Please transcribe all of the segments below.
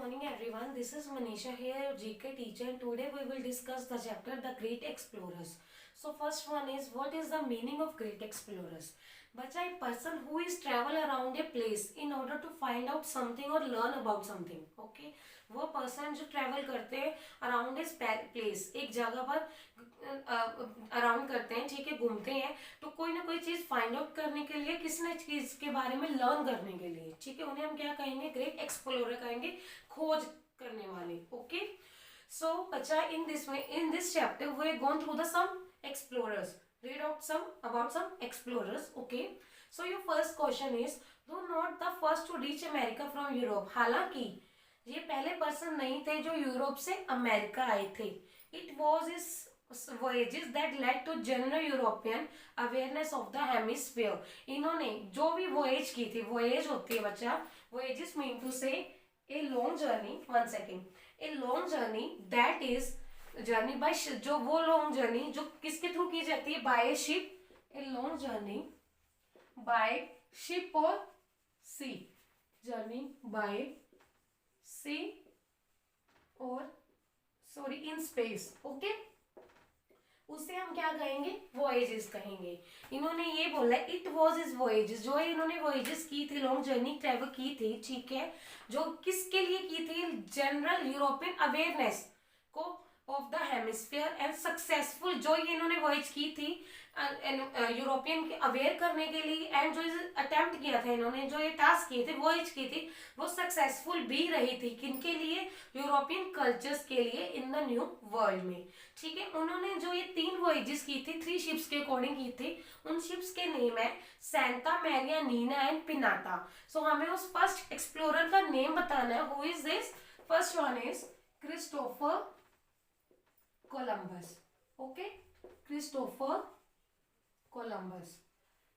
morning everyone. This is Manisha here, your GK teacher, and today we will discuss the chapter The Great Explorers. So first one is, what is the meaning of great explorers? बच्चा, a person who is travel around a place in order to find out something or learn about something. Okay, वो person जो travel करते हैं around इस place, एक जगह पर around करते हैं, ठीक है, घूमते हैं, तो कोई ना कोई चीज फाइंड आउट करने के लिए, किसी न चीज के बारे में लर्न करने के लिए, ठीक है, उन्हें हम क्या कहेंगे? ग्रेट एक्सप्लोरर कहेंगे, खोज करने वाले. ओके, सो बच्चा, in this chapter we are going through the some explorers. Read out some about some explorers. Okay, so your first question is, though not the first to reach America from Europe, हालांकि ये पहले person नहीं थे जो Europe से America आए थे. It was his voyages that led to general European awareness of the hemisphere. इन्होंने जो भी voyage की थी, voyage होती है बच्चा, voyages mean to say a long journey. One second, a long journey that is journey by, जो वो लॉन्ग जर्नी जो किसके थ्रू की जाती है? By ship. A long journey by ship और सी, जर्नी बाय सी और सॉरी इन स्पेस. ओके, उसे हम क्या कहेंगे? वॉयजेस कहेंगे. इन्होंने ये बोला इट वॉज इज वॉयजेस, जो इन्होंने वॉयजेस की थी, लॉन्ग जर्नी ट्रेवल की थी, ठीक है, जो किसके लिए की थी? जनरल यूरोपियन अवेयरनेस को of the hemisphere and successful, जो ये इन्होंने वॉयज की थी यूरोपियन के अवेयर करने के लिए, एंड जो अटेम्प्ट किया था इन्होंने, जो ये टास्क किए थे, वॉयज की थी, वो सक्सेसफुल भी रही थी. किनके लिए? यूरोपियन कल्चर्स के लिए इन द न्यू वर्ल्ड में. ठीक है, उन्होंने जो ये 3 वॉयजेस की थी, 3 शिप्स के अकॉर्डिंग की थी. उन शिप्स के नेम है सेंटा मैरिया, नीना एंड पिनाटा. सो हमें उस फर्स्ट एक्सप्लोरर का नेम बताना है. Who is this? First one is Christopher Columbus. Okay, Christopher Columbus.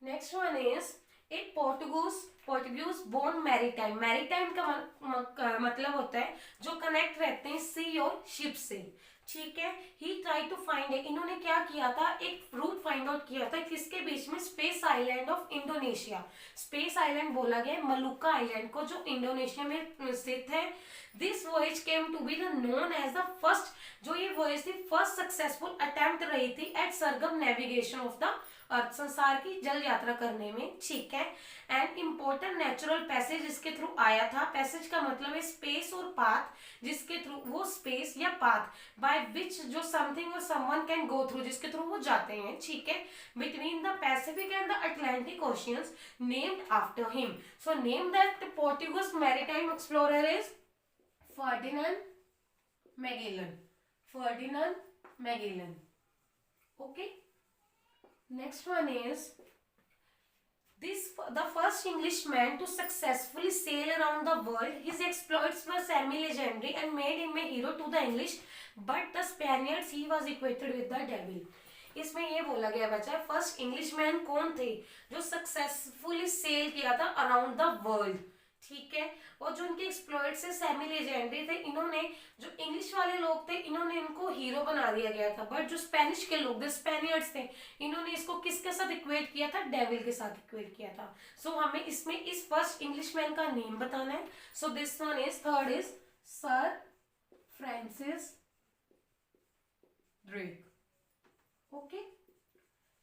Next one is a Portuguese born maritime. Maritime का मतलब होता है जो कनेक्ट रहते हैं सी और शिप से. ठीक है, ही ट्राई टू फाइंड है, इन्होंने क्या किया था? एक रूट फाइंड आउट किया था. किसके बीच में? Space island of Indonesia. Space island बोला गया मलुक्का आइलैंड को, जो इंडोनेशिया में स्थित है. This voyage came to be the known as the first, जो ये वॉयज थी, फर्स्ट सक्सेसफुल अटेम्प्ट रही थी at circumnavigation of the earth, संसार की जल यात्रा करने में. ठीक है, एंड इम्पोर्टेंट नेचुरल पैसेज इसके थ्रू आया था. पैसेज का मतलब है स्पेस और पाथ, जिसके थ्रू वो स्पेस या पाथ बाय विच जो समथिंग और समवन कैन गो थ्रू, जिसके थ्रू वो जाते हैं. ठीक है, between the Pacific and the Atlantic oceans, named after him. So name that Portuguese maritime explorer is Ferdinand Magellan. Ferdinand Magellan. Okay. Next one is the first Englishman to successfully sail around the world. His exploits were semi-legendary and made him a hero to the English, but the Spaniards he was equated with the devil. इसमें ये बोला गया बच्चा, first Englishman कौन थे जो successfully cell किया था अराउंड द वर्ल्ड. ठीक है, और जो उनके एक्सप्लॉइट से सेमी लेजेंडरी थे, इन्होंने, जो इंग्लिश वाले लोग थे, इन्होंने इनको हीरो बना दिया गया था. बट जो स्पेनिश के लोग थे, स्पेनियर्ड्स थे, इन्होंने इसको किसके साथ इक्वेट किया था? डेविल के साथ इक्वेट किया था. सो हमें इसमें इस फर्स्ट इंग्लिशमैन का नेम बताना है. So this one is, third is sir Francis Drake. Okay,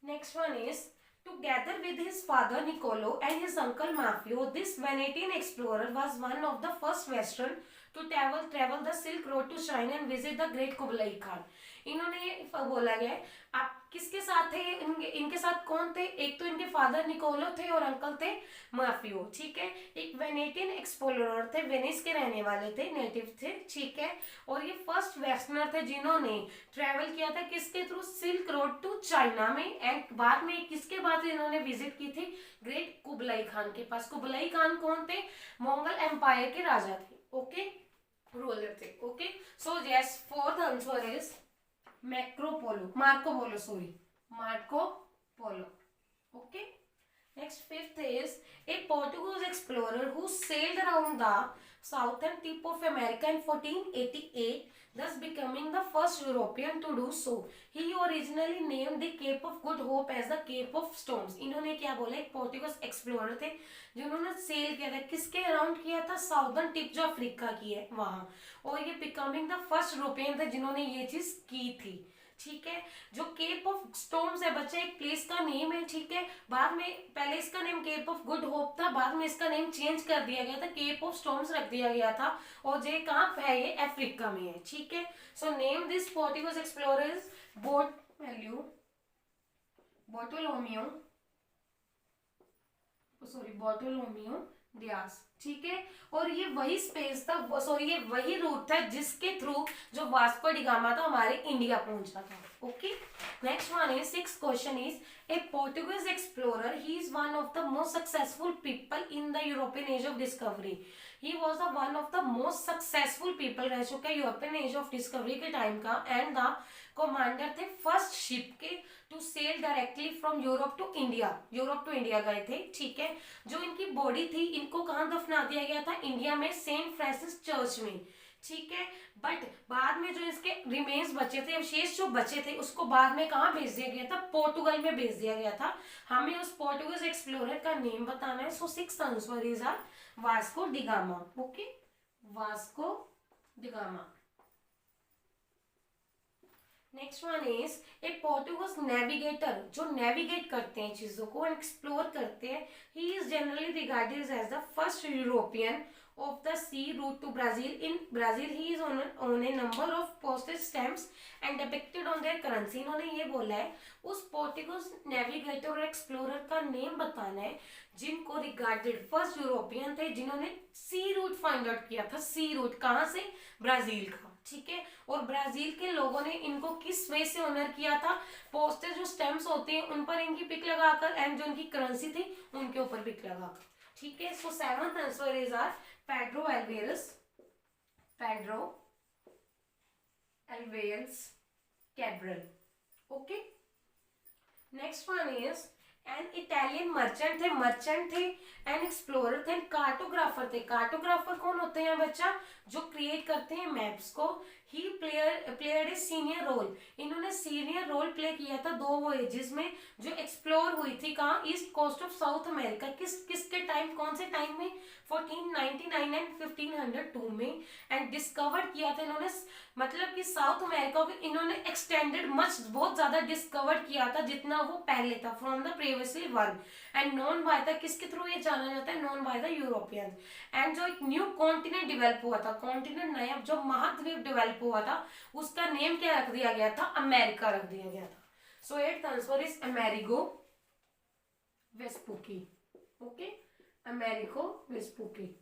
next one is together with his father Niccolo and his uncle Maffeo, this Venetian explorer was one of the first Western to travel the Silk Road to China and visit the Great Kublai Khan. इन्होंने बोला गया, आप किसके साथ थे? इनके साथ कौन थे? एक तो इनके फादर निकोलो थे और अंकल थे माफियो. ठीक है, एक वेनेटियन एक्सप्लोरर थे, वेनिस के रहने वाले थे, नेटिव थे. ठीक है, और ये फर्स्ट वेस्टर्नर थे जिन्होंने ट्रेवल किया था किसके through? Silk road to China में. एंड बाद में किसके बाद इन्होंने विजिट की थी? ग्रेट कुबलाई खान के पास. कुबलाई खान कौन थे? मंगोल एम्पायर के राजा थे. ओके, रूलर थे. Okay, so yes, fourth answer is Marco Polo. Okay. Next, fifth is a Portuguese explorer who sailed around the southern tip of America in 1488, thus becoming the first European to do so. He originally named the Cape of Good Hope as the Cape of Storms. इन्होंने क्या बोला, एक Portuguese explorer थे जिन्होंने cell किया था, किसके around किया था, साउदर्न टिप जो अफ्रीका की है वहां, और ये बिकमिंग द फर्स्ट यूरोपियन थे जिन्होंने ये चीज की थी। ठीक है, जो केप ऑफ स्टोम्स है बच्चे एक प्लेस का नेम है। ठीक है, बाद में पहले इसका name cape of good hope था, बाद में इसका नेम चेंज कर दिया गया था, केप ऑफ स्टोम्स रख दिया गया था, और ये कहाँ है, ये अफ्रीका में है। ठीक है, so name this Portuguese explorers Bartolomeu Dias. ठीक है, और ये वही स्पेस था, सॉरी ये वही रूट था जिसके थ्रू जो वास्को डिगामा था हमारे इंडिया पहुंचा था। Okay, next one is, six question is, a Portuguese explorer, he is one of the most successful people in the European age of discovery. He was the one of the most successful people रह चुका है European age of discovery के time का, and the commander थे first ship के to sail directly from Europe to India गए थे। ठीक है, जो इनकी बॉडी थी इनको कहाँ दफना दिया गया था, इंडिया में सेंट फ्रांसिस चर्च में। ठीक है, बट बाद में जो इसके रिमेन्स बचे थे, अवशेष जो बचे थे, उसको बाद में कहाँ भेज दिया गया था, पोर्टुगल में भेज दिया गया था। हमें उस पोर्टुगीज एक्सप्लोरर का नेम बताना है। So six answer is are Vasco da Gama. Okay, Vasco da Gama. Next one is, a Portuguese navigator, जो नेविगेट करते हैं चीजों को, एक्सप्लोर करते हैं, he is generally regarded as the first European of the sea route to Brazil. In Brazil, he is on a number of postage stamps and depicted on their currency. इन्होंने ये बोला है उस पोर्टुगीज नेविगेटर और explorer का name बताना है जिनको रिगार्डेड फर्स्ट यूरोपियन थे जिन्होंने सी रूट फाइंड आउट किया था। सी रूट कहाँ से, ब्राजील का। ठीक है, और ब्राजील के लोगों ने इनको किस वे से ऑनर किया था, पोस्टेज जो स्टैम्प्स होते हैं उन पर इनकी पिक लगाकर, एंड जो इनकी करेंसी थी उनके ऊपर पिक लगाकर। ठीक है, सो सेवंथ आंसर इज आर Pedro Alvarez Cabral. Okay, next one is, an Italian merchant थे एंड एक्सप्लोरर थे, कार्टोग्राफर थे। कार्टोग्राफर कौन होते हैं बच्चा, जो क्रिएट करते हैं मैप्स को। ही प्लेयर्ड ए सीनियर रोल, इन्होंने सीनियर रोल प्ले किया था दो वॉयेजेस में जो एक्सप्लोर हुई थी कहाँ, east coast of south America. किसके टाइम, कौन से टाइम में, 1499 एंड 1502 में, एंड डिस्कवर किया था इन्होंने, मतलब कि साउथ अमेरिका को इन्होंने एक्सटेंडेड मच, बहुत ज्यादा डिस्कवर किया था जितना वो पहले था, from the previously one, and known by the, किसके थ्रू ये जाना जाता है, known by the European. And जो एक न्यू कॉन्टिनेंट डेवलप हुआ था, कॉन्टिनेंट नया जो महाद्वीप डेवलप हुआ था, उसका नेम क्या रख दिया गया था, अमेरिका रख दिया गया था। So eight answer is Amerigo Vespucci. Okay, Amerigo Vespucci.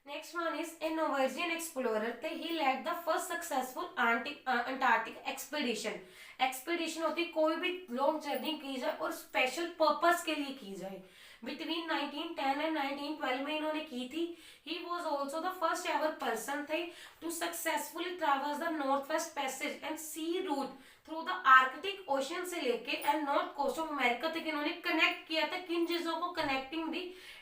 Next one is a Norwegian explorer थे, he led the first successful Antarctic expedition. Expedition होती है कोई भी लॉन्ग जर्नी की जाए और स्पेशल पर्पस के लिए की जाए। बिटवीन 1910 एंड 1912 में इन्होंने की थी। He was also the first ever person थे to successfully traverse the north west passage and sea route through the Arctic ocean से लेके and north coast of America तक इन्होंने कनेक्ट किया था। किन चीजों को, connecting the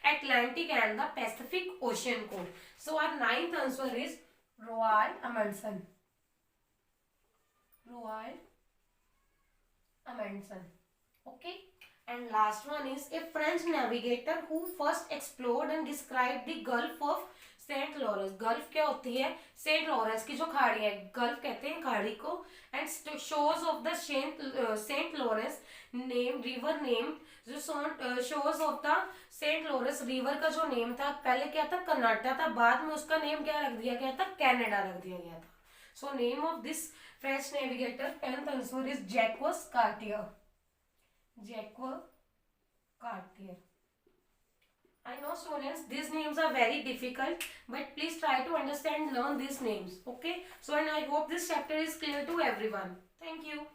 Atlantic and the Pacific ocean को। So our ninth answer is Roald Amundsen. Roald Amundsen. Okay, and last one is a French navigator who first explored and described the Gulf of Saint Lawrence. Gulf क्या होती है, Saint Lawrence की जो खाड़ी है, gulf कहते हैं खाड़ी को। And shores of the Saint Lawrence name, river name, जो shores of the Saint Lawrence river का जो नेम था पहले क्या था, कर्नाटक था, बाद में उसका नेम क्या रख दिया गया था, कनाडा रख दिया गया था। So name of this French navigator, 10th answer is Jacques Cartier. Jacques Cartier. I know students, these names are very difficult, but please try to understand, learn these names. Okay. So, and I hope this chapter is clear to everyone. Thank you.